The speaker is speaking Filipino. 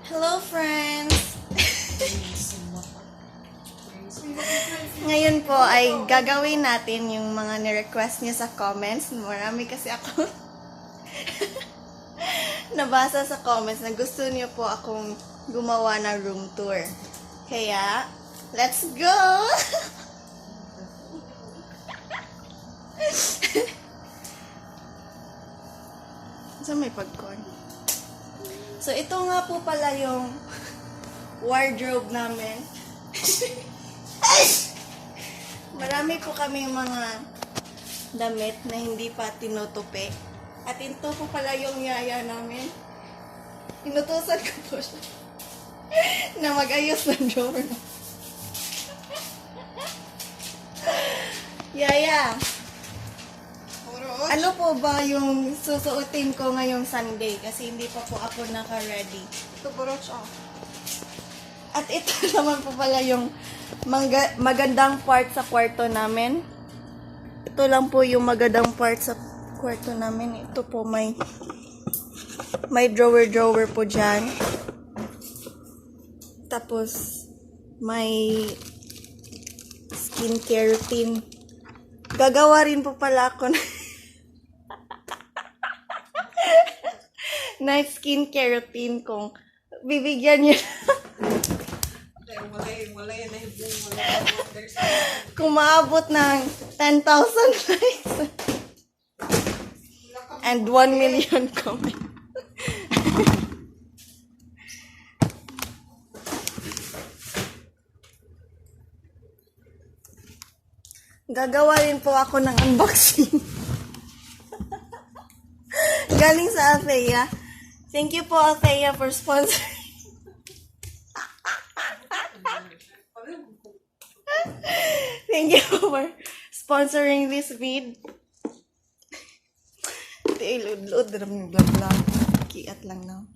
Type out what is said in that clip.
Hello, friends! Ngayon po ay gagawin natin yung mga ni-request niyo sa comments. Marami kasi ako nabasa sa comments na gusto niyo po akong gumawa ng room tour. Kaya, let's go! Saan may pagkorn? So, ito nga po pala yung wardrobe namin. Marami po kami mga damit na hindi pa tinutupi. At ito po pala yung yaya namin. Inutusan ko po siya na mag-ayos ng drawer. Yaya, ano po ba yung susuotin ko ngayong Sunday? Kasi hindi pa po ako naka-ready. Ito po, Rocha. At ito naman po pala yung magandang part sa kwarto namin. Ito lang po yung magandang part sa kwarto namin. Ito po may drawer po dyan. Tapos may skincare routine. Gagawa rin po pala ako na skincare routine kung bibigyan niyo kung maabot ng 10,000 likes and 1 million comments. Gagawa rin po ako ng unboxing. Galing sa Althea. Thank you po, Althea, for sponsoring. Thank you for sponsoring this vid. Ilud-lud ram yung vlog. Kiat lang na.